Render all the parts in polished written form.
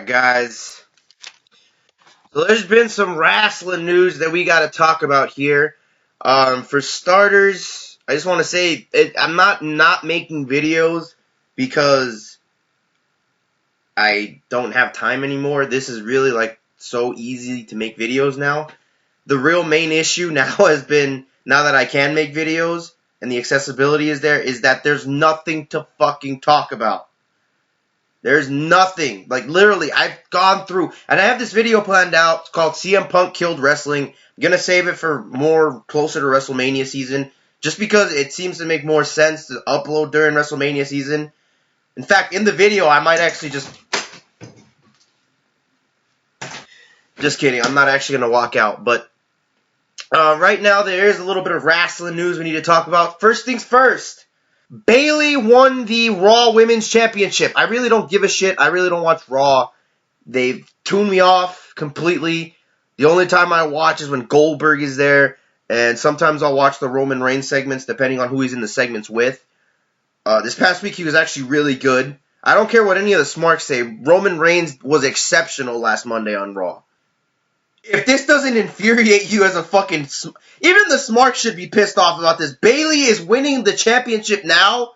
guys. So there's been some wrestling news that we got to talk about here. For starters, I just want to say I'm not making videos because I don't have time anymore. This is really like so easy to make videos now. The real main issue now has been, now that I can make videos and the accessibility is there, is that there's nothing to fucking talk about. There's nothing. Like, literally, I've gone through, and I have this video planned out. It's called CM Punk Killed Wrestling. I'm going to save it for more closer to WrestleMania season, just because it seems to make more sense to upload during WrestleMania season. In fact, in the video, I might actually just kidding. I'm not actually going to walk out, but right now there is a little bit of wrestling news we need to talk about. First things first. Bayley won the Raw Women's Championship. I really don't give a shit. I really don't watch Raw. They've tuned me off completely. The only time I watch is when Goldberg is there, and sometimes I'll watch the Roman Reigns segments, depending on who he's in the segments with. This past week, he was actually really good. I don't care what any of the smarks say. Roman Reigns was exceptional last Monday on Raw. If this doesn't infuriate you as a fucking... Even the smarks should be pissed off about this. Bayley is winning the championship now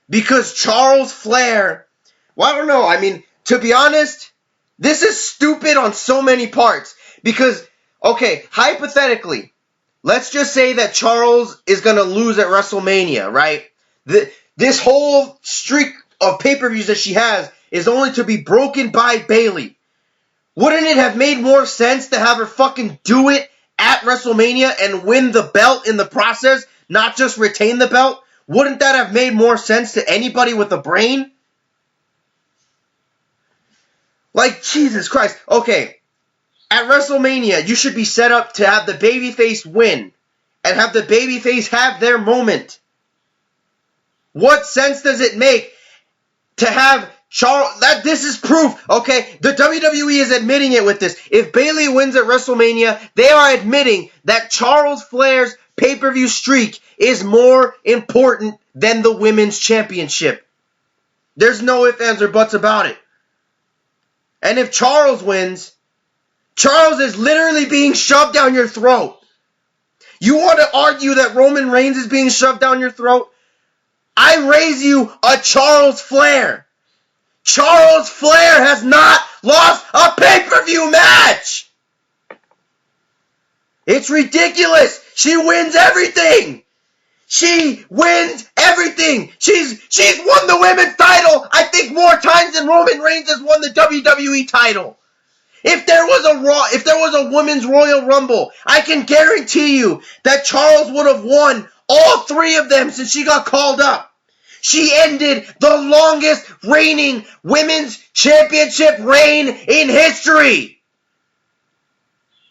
because Charles Flair... Well, I don't know. I mean, to be honest, this is stupid on so many parts. Because, okay, hypothetically, let's just say that Charles is going to lose at WrestleMania, right? This whole streak of pay-per-views that she has is only to be broken by Bayley. Wouldn't it have made more sense to have her fucking do it at WrestleMania and win the belt in the process, not just retain the belt? Wouldn't that have made more sense to anybody with a brain? Like, Jesus Christ. Okay, at WrestleMania, you should be set up to have the babyface win and have the babyface have their moment. What sense does it make to have Charles? This is proof, okay? The WWE is admitting it with this. If Bayley wins at WrestleMania, they are admitting that Charles Flair's pay-per-view streak is more important than the Women's Championship. There's no ifs, ands, or buts about it. And if Charles wins, Charles is literally being shoved down your throat. You want to argue that Roman Reigns is being shoved down your throat? I raise you a Charles Flair. Charles Flair has not lost a pay-per-view match. It's ridiculous. She wins everything. She wins everything. She's won the women's title, I think, more times than Roman Reigns has won the WWE title. If there was a women's Royal Rumble, I can guarantee you that Charles would have won all three of them since she got called up. She ended the longest reigning women's championship reign in history.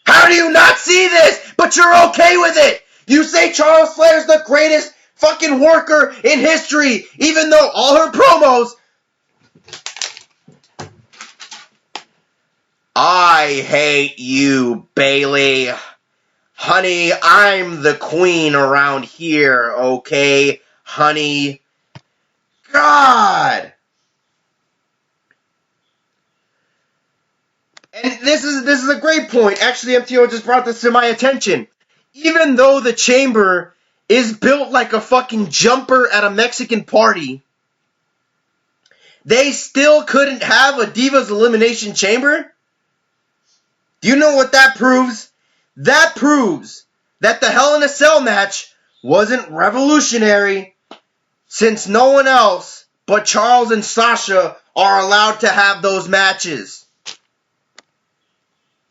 How do you not see this, but you're okay with it? You say Charles Flair's the greatest fucking worker in history, even though all her promos... I hate you, Bayley. Honey, I'm the queen around here, okay? Honey... God! And this is a great point. Actually, MTO just brought this to my attention. Even though the chamber is built like a fucking jumper at a Mexican party, they still couldn't have a Divas Elimination Chamber? Do you know what that proves? That proves that the Hell in a Cell match wasn't revolutionary, since no one else but Charles and Sasha are allowed to have those matches.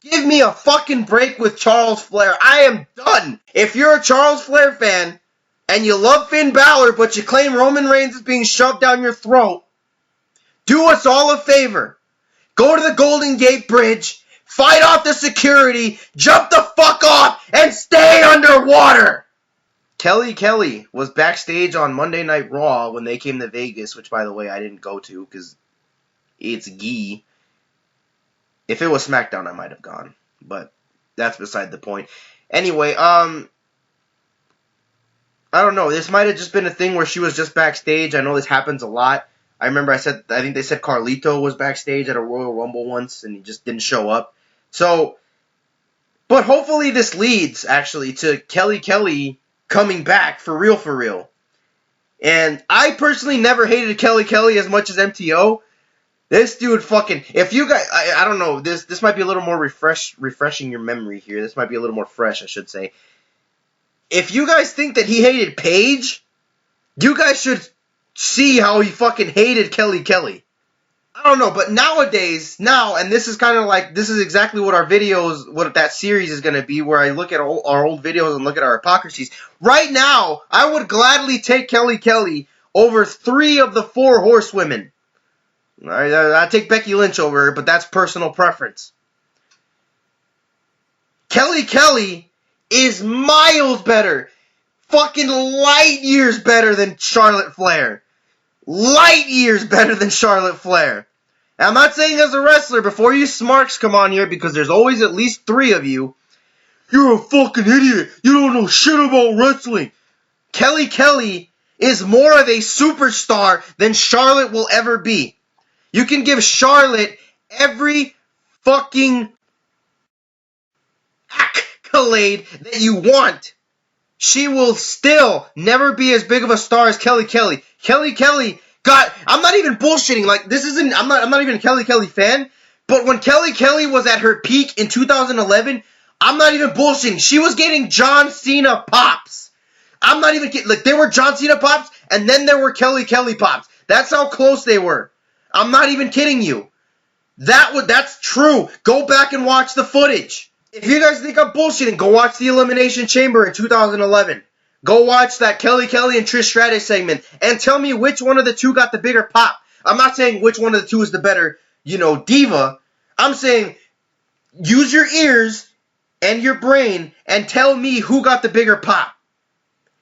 Give me a fucking break with Charles Flair. I am done. If you're a Charles Flair fan and you love Finn Balor but you claim Roman Reigns is being shoved down your throat, do us all a favor. Go to the Golden Gate Bridge, fight off the security, jump the fuck off, and stay underwater. Kelly was backstage on Monday Night Raw when they came to Vegas, which, by the way, I didn't go to because it's gee. If it was Smackdown, I might have gone, but that's beside the point. Anyway, I don't know. This might have just been a thing where she was just backstage. I know this happens a lot. I remember I think they said Carlito was backstage at a Royal Rumble once, and he just didn't show up. So, but hopefully this leads, actually, to Kelly coming back for real, for real. And I personally never hated Kelly as much as MTO. This dude fucking, if you guys, I don't know, this might be a little more refreshing your memory here. This might be a little more fresh, I should say. If you guys think that he hated Paige, you guys should see how he fucking hated Kelly. I don't know, but nowadays, and this is kind of like, this is exactly what our videos, what that series is going to be, where I look at our old videos and look at our hypocrisies. Right now, I would gladly take Kelly over 3 of the 4 horsewomen. I'd take Becky Lynch over her, but that's personal preference. Kelly is miles better. Fucking light years better than Charlotte Flair. Light years better than Charlotte Flair. And I'm not saying as a wrestler, before you smarks come on here, because there's always at least 3 of you, you're a fucking idiot. You don't know shit about wrestling. Kelly is more of a superstar than Charlotte will ever be. You can give Charlotte every fucking accolade that you want. She will still never be as big of a star as Kelly. Kelly got, I'm not even bullshitting, like, this isn't, I'm not even a Kelly fan, but when Kelly was at her peak in 2011, I'm not even bullshitting, she was getting John Cena pops. I'm not even kidding, like, there were John Cena pops, and then there were Kelly pops. That's how close they were. I'm not even kidding you. That's true. Go back and watch the footage. If you guys think I'm bullshitting, go watch the Elimination Chamber in 2011. Go watch that Kelly and Trish Stratus segment and tell me which one of the 2 got the bigger pop. I'm not saying which one of the 2 is the better, diva. I'm saying use your ears and your brain and tell me who got the bigger pop.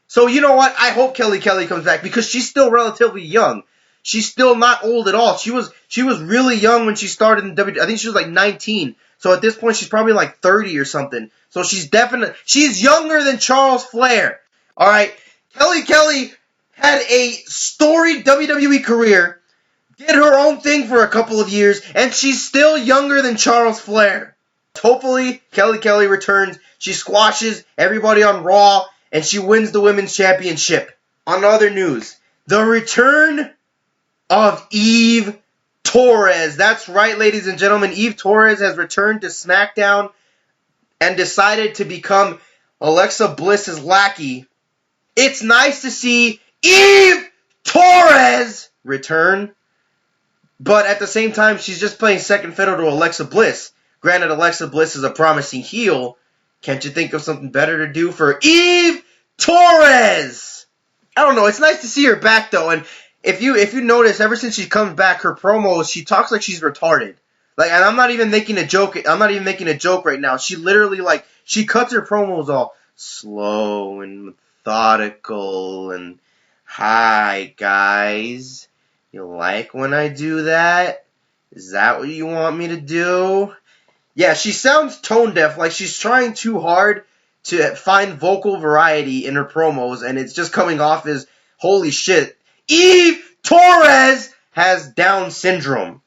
So you know what? I hope Kelly comes back because she's still relatively young. She's still not old at all. She was really young when she started in WWE. I think she was like 19. So at this point, she's probably like 30 or something. So she's younger than Charles Flair. All right. Kelly had a storied WWE career, did her own thing for a couple of years, and she's still younger than Charles Flair. Hopefully, Kelly returns. She squashes everybody on Raw, and she wins the Women's Championship. On other news, the return of Eve Torres. That's right, ladies and gentlemen. Eve Torres has returned to SmackDown and decided to become Alexa Bliss's lackey. It's nice to see Eve Torres return, but at the same time, she's just playing second fiddle to Alexa Bliss. Granted, Alexa Bliss is a promising heel. Can't you think of something better to do for Eve Torres? I don't know. It's nice to see her back, though, and if you notice, ever since she comes back, her promos, she talks like she's retarded. Like, and I'm not even making a joke. I'm not even making a joke right now. She literally, like, she cuts her promos all slow and methodical and, hi, guys. You like when I do that? Is that what you want me to do? Yeah, she sounds tone deaf, like she's trying too hard to find vocal variety in her promos, and it's just coming off as, holy shit, Eve Torres has Down syndrome.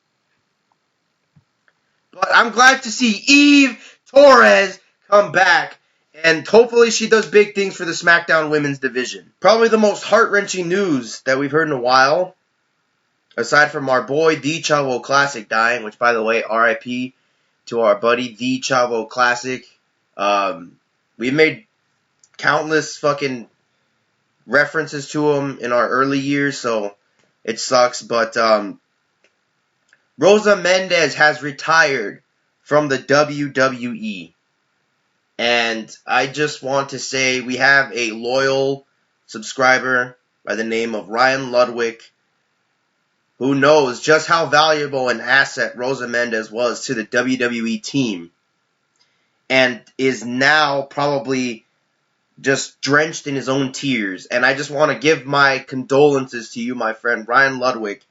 But I'm glad to see Eve Torres come back, and hopefully she does big things for the SmackDown Women's Division. Probably the most heart-wrenching news that we've heard in a while, aside from our boy, The Chavo Classic, dying, which, by the way, RIP to our buddy, The Chavo Classic. We made countless fucking references to him in our early years, so it sucks, but Rosa Mendes has retired from the WWE, and I just want to say we have a loyal subscriber by the name of Ryan Ludwig who knows just how valuable an asset Rosa Mendes was to the WWE team, and is now probably just drenched in his own tears. And I just want to give my condolences to you, my friend, Ryan Ludwig.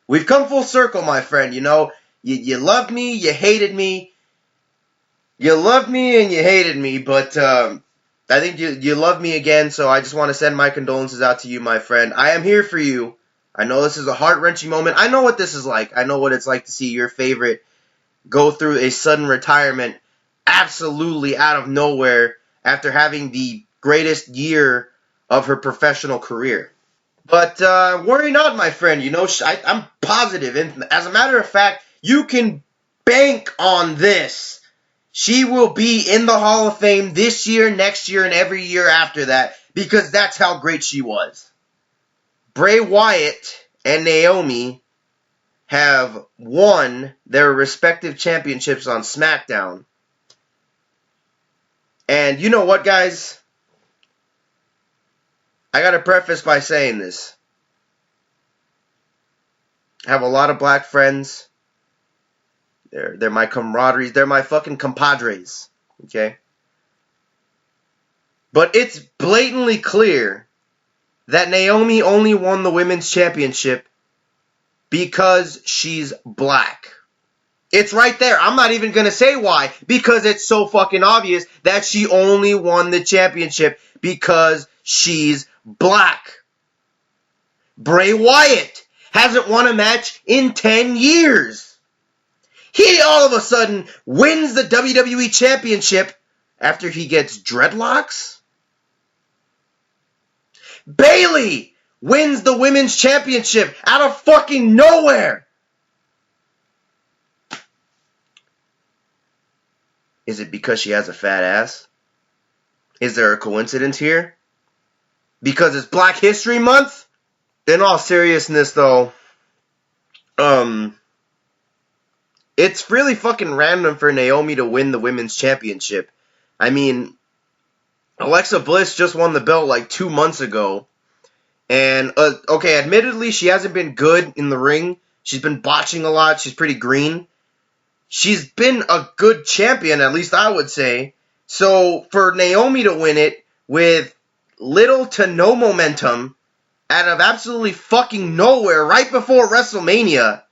We've come full circle, my friend. You know, you loved me, you hated me. You loved me and you hated me, but I think you love me again, so I just want to send my condolences out to you, my friend. I am here for you. I know this is a heart-wrenching moment. I know what this is like. I know what it's like to see your favorite go through a sudden retirement absolutely out of nowhere after having the greatest year of her professional career. But worry not, my friend. You know, I'm positive. And as a matter of fact, you can bank on this. She will be in the Hall of Fame this year, next year, and every year after that, because that's how great she was. Bray Wyatt and Naomi have won their respective championships on Smackdown. And you know what, guys? I gotta preface by saying this. I have a lot of black friends. They're my camaraderies. They're my fucking compadres. Okay? But it's blatantly clear that Naomi only won the women's championship because she's black. It's right there. I'm not even going to say why, because it's so fucking obvious that she only won the championship because she's black. Bray Wyatt hasn't won a match in 10 years. He all of a sudden wins the WWE Championship after he gets dreadlocks. Bayley wins the Women's Championship out of fucking nowhere. Is it because she has a fat ass? Is there a coincidence here? Because it's Black History Month? In all seriousness, though, it's really fucking random for Naomi to win the Women's Championship. I mean, Alexa Bliss just won the belt like 2 months ago. And, okay, admittedly, she hasn't been good in the ring. She's been botching a lot. She's pretty green. She's been a good champion, at least I would say. So, for Naomi to win it with little to no momentum, out of absolutely fucking nowhere, right before WrestleMania,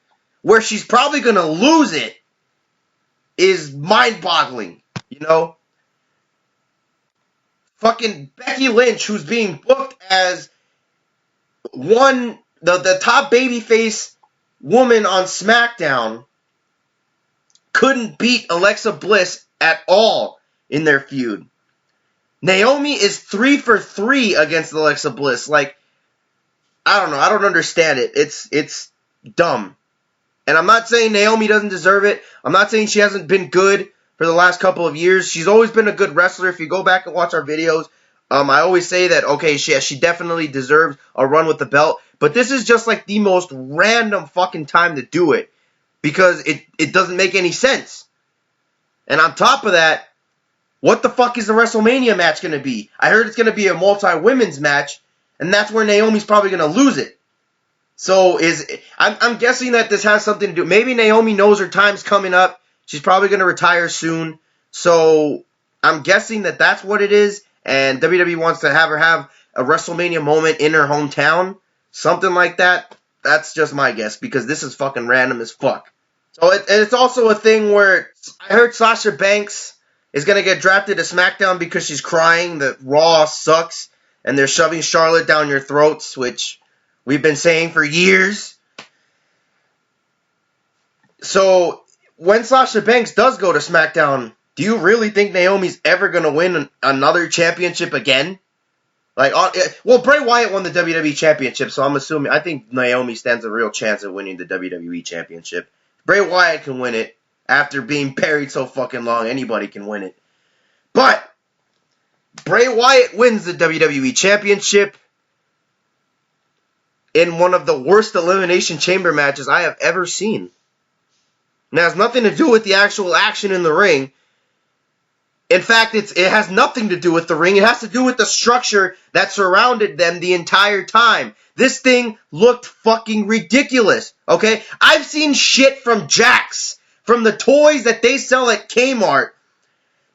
where she's probably going to lose it, is mind-boggling, you know? Fucking Becky Lynch, who's being booked as the top babyface woman on SmackDown, couldn't beat Alexa Bliss at all in their feud. Naomi is 3 for 3 against Alexa Bliss. Like, I don't know. I don't understand it. It's dumb. And I'm not saying Naomi doesn't deserve it. I'm not saying she hasn't been good for the last couple of years. She's always been a good wrestler. If you go back and watch our videos, I always say that, okay, she definitely deserves a run with the belt. But this is just like the most random fucking time to do it. Because it doesn't make any sense. And on top of that, what the fuck is the WrestleMania match going to be? I heard it's going to be a multi-women's match. And that's where Naomi's probably going to lose it. So I'm guessing that this has something to do. Maybe Naomi knows her time's coming up. She's probably going to retire soon. So I'm guessing that that's what it is. And WWE wants to have her have a WrestleMania moment in her hometown. Something like that. That's just my guess. Because this is fucking random as fuck. So it's also a thing where I heard Sasha Banks is going to get drafted to SmackDown because she's crying that Raw sucks. And they're shoving Charlotte down your throats, which we've been saying for years. So, when Sasha Banks does go to SmackDown, do you really think Naomi's ever going to win another championship again? Like, well, Bray Wyatt won the WWE Championship, so I think Naomi stands a real chance of winning the WWE Championship. Bray Wyatt can win it. After being buried so fucking long, anybody can win it. But Bray Wyatt wins the WWE Championship in one of the worst Elimination Chamber matches I have ever seen. It has nothing to do with the actual action in the ring. In fact, it has nothing to do with the ring. It has to do with the structure that surrounded them the entire time. This thing looked fucking ridiculous, okay? I've seen shit from Jax, from the toys that they sell at Kmart,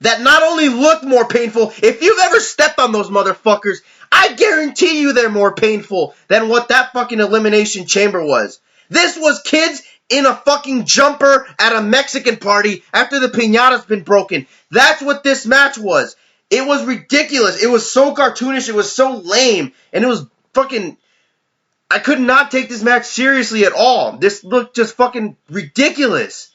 that not only look more painful, if you've ever stepped on those motherfuckers, I guarantee you they're more painful than what that fucking Elimination Chamber was. This was kids in a fucking jumper at a Mexican party after the piñata's been broken. That's what this match was. It was ridiculous. It was so cartoonish. It was so lame. And it was fucking... I could not take this match seriously at all. This looked just fucking ridiculous.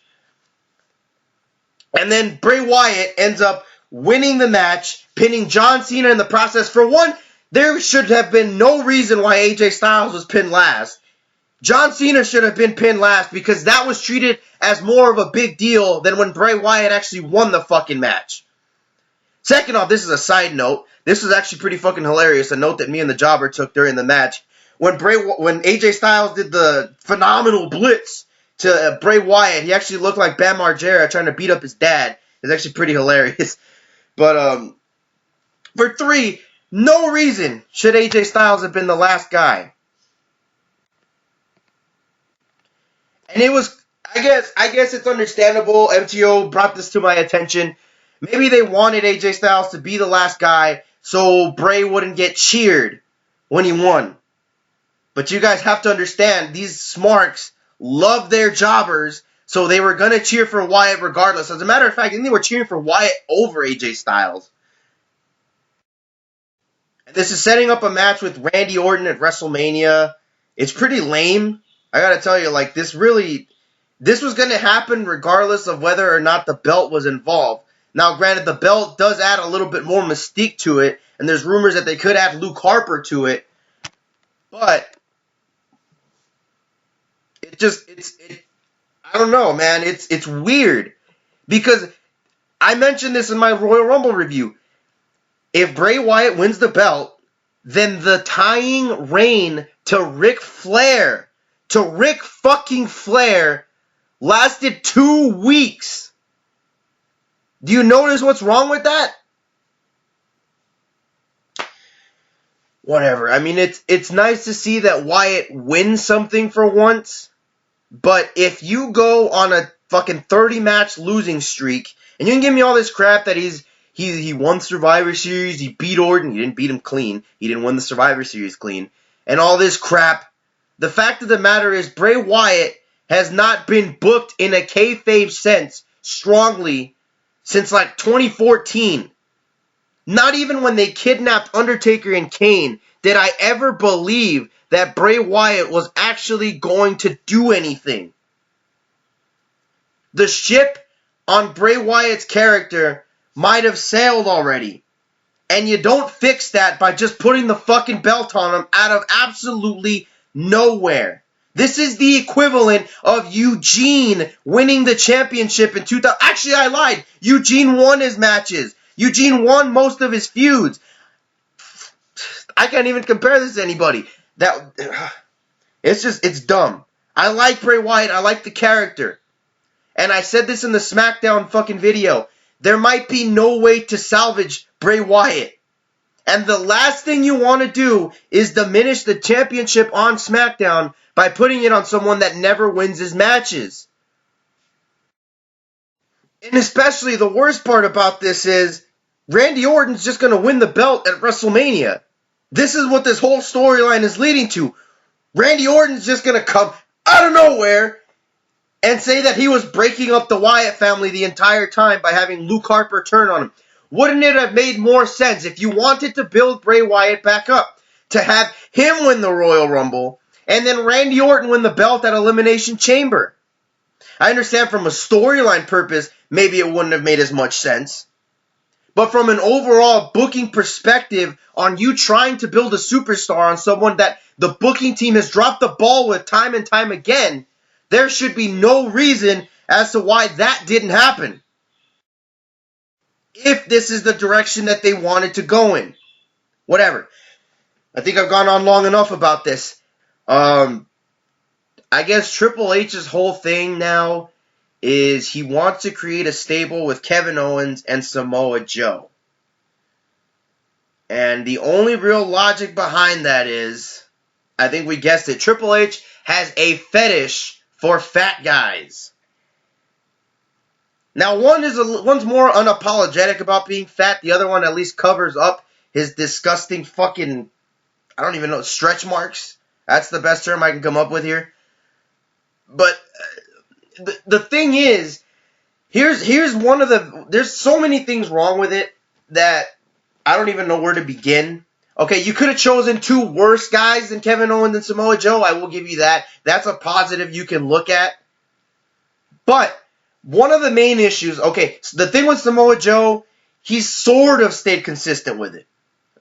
And then Bray Wyatt ends up winning the match, pinning John Cena in the process. For one, there should have been no reason why AJ Styles was pinned last. John Cena should have been pinned last because that was treated as more of a big deal than when Bray Wyatt actually won the fucking match. Second off, this is a side note. This was actually pretty fucking hilarious. A note that me and the Jobber took during the match. When AJ Styles did the phenomenal blitz to Bray Wyatt, he actually looked like Bam Margera trying to beat up his dad. It's actually pretty hilarious. But for three, no reason should AJ Styles have been the last guy. And it was, I guess it's understandable. MTO brought this to my attention. Maybe they wanted AJ Styles to be the last guy so Bray wouldn't get cheered when he won. But you guys have to understand, these smarks love their jobbers, so they were going to cheer for Wyatt regardless. As a matter of fact, I think they were cheering for Wyatt over AJ Styles. And this is setting up a match with Randy Orton at WrestleMania. It's pretty lame. I gotta tell you, like, this was going to happen regardless of whether or not the belt was involved. Now, granted, the belt does add a little bit more mystique to it, and there's rumors that they could add Luke Harper to it, but I don't know, man. It's weird because I mentioned this in my Royal Rumble review. If Bray Wyatt wins the belt, then the tying reign to Ric Flair, lasted 2 weeks. Do you notice what's wrong with that? Whatever. I mean, it's nice to see that Wyatt wins something for once. But if you go on a fucking 30-match losing streak, and you can give me all this crap that he won Survivor Series, he beat Orton, he didn't beat him clean, he didn't win the Survivor Series clean, and all this crap, the fact of the matter is Bray Wyatt has not been booked in a kayfabe sense strongly since like 2014. Not even when they kidnapped Undertaker and Kane did I ever believe that Bray Wyatt was actually going to do anything. The ship on Bray Wyatt's character might have sailed already. And you don't fix that by just putting the fucking belt on him out of absolutely nowhere. This is the equivalent of Eugene winning the championship in 2000. Actually, I lied. Eugene won his matches. Eugene won most of his feuds. I can't even compare this to anybody. It's dumb. I like Bray Wyatt. I like the character. And I said this in the Smackdown fucking video. There might be no way to salvage Bray Wyatt. And the last thing you want to do is diminish the championship on SmackDown by putting it on someone that never wins his matches. And especially the worst part about this is Randy Orton's just going to win the belt at WrestleMania. This is what this whole storyline is leading to. Randy Orton's just going to come out of nowhere and say that he was breaking up the Wyatt family the entire time by having Luke Harper turn on him. Wouldn't it have made more sense if you wanted to build Bray Wyatt back up to have him win the Royal Rumble and then Randy Orton win the belt at Elimination Chamber? I understand from a storyline purpose, maybe it wouldn't have made as much sense. But from an overall booking perspective on you trying to build a superstar on someone that the booking team has dropped the ball with time and time again, there should be no reason as to why that didn't happen. If this is the direction that they wanted to go in. Whatever. I think I've gone on long enough about this. I guess Triple H's whole thing now is he wants to create a stable with Kevin Owens and Samoa Joe. And the only real logic behind that is, I think we guessed it, Triple H has a fetish for fat guys. Now, one's more unapologetic about being fat. The other one at least covers up his disgusting fucking, I don't even know, stretch marks. That's the best term I can come up with here. But the thing is, here's there's so many things wrong with it that I don't even know where to begin. Okay, you could have chosen two worse guys than Kevin Owens and Samoa Joe. I will give you that. That's a positive you can look at. But one of the main issues, okay, so the thing with Samoa Joe, he's sort of stayed consistent with it.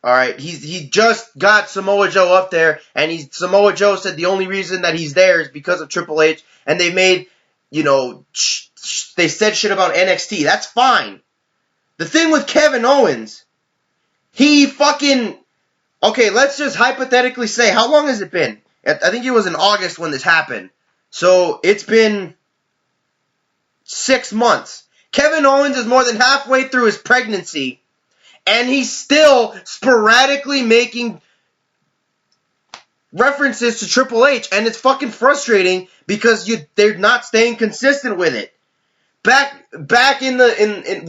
All right, he just got Samoa Joe up there, and Samoa Joe said the only reason that he's there is because of Triple H, and they made, they said shit about NXT. That's fine. The thing with Kevin Owens, he fucking, okay, let's just hypothetically say, how long has it been? I think it was in August when this happened. So it's been 6 months. Kevin Owens is more than halfway through his pregnancy, and he's still sporadically making references to Triple H, and it's fucking frustrating because they're not staying consistent with it. Back in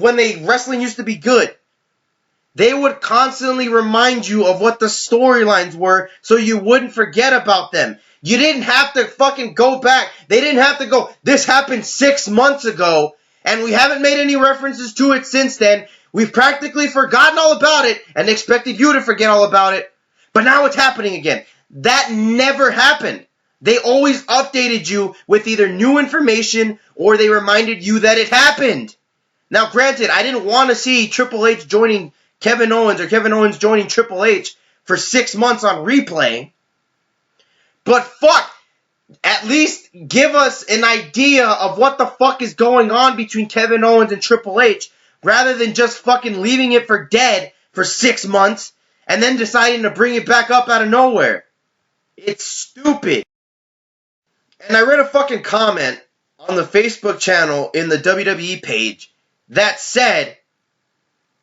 when wrestling used to be good, they would constantly remind you of what the storylines were so you wouldn't forget about them. You didn't have to fucking go back. They didn't have to go, this happened 6 months ago, and we haven't made any references to it since then. We've practically forgotten all about it and expected you to forget all about it. But now it's happening again. That never happened. They always updated you with either new information or they reminded you that it happened. Now, granted, I didn't want to see Triple H joining Kevin Owens or Kevin Owens joining Triple H for 6 months on replay. But fuck, at least give us an idea of what the fuck is going on between Kevin Owens and Triple H, rather than just fucking leaving it for dead for 6 months and then deciding to bring it back up out of nowhere. It's stupid. And I read a fucking comment on the Facebook channel in the WWE page that said,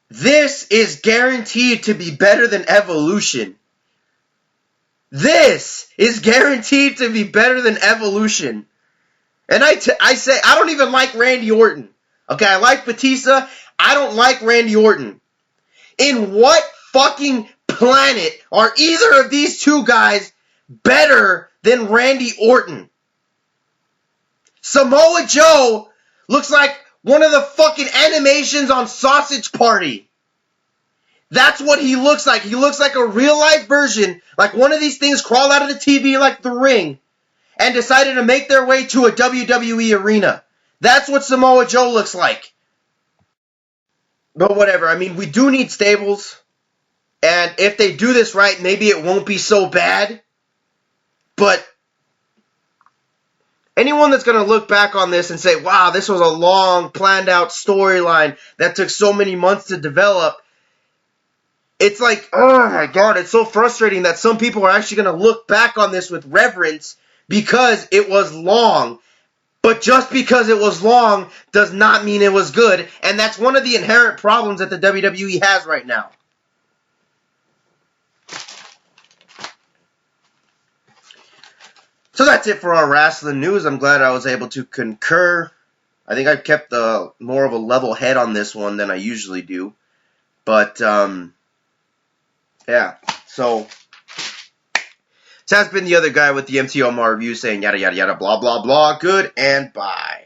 this is guaranteed to be better than Evolution. This is guaranteed to be better than Evolution. And I say, I don't even like Randy Orton. Okay, I like Batista. I don't like Randy Orton. In what fucking planet are either of these two guys better than Randy Orton? Samoa Joe looks like one of the fucking animations on Sausage Party. That's what he looks like. He looks like a real-life version, like one of these things crawled out of the TV like The Ring and decided to make their way to a WWE arena. That's what Samoa Joe looks like. But whatever, I mean, we do need stables. And if they do this right, maybe it won't be so bad. But anyone that's going to look back on this and say, wow, this was a long, planned-out storyline that took so many months to develop, it's like, oh my god, it's so frustrating that some people are actually going to look back on this with reverence because it was long. But just because it was long does not mean it was good. And that's one of the inherent problems that the WWE has right now. So that's it for our wrestling news. I'm glad I was able to concur. I think I've kept more of a level head on this one than I usually do. But, yeah. So that's been the other guy with the TheMTOmarReviews saying yada yada yada blah blah blah. Good and bye.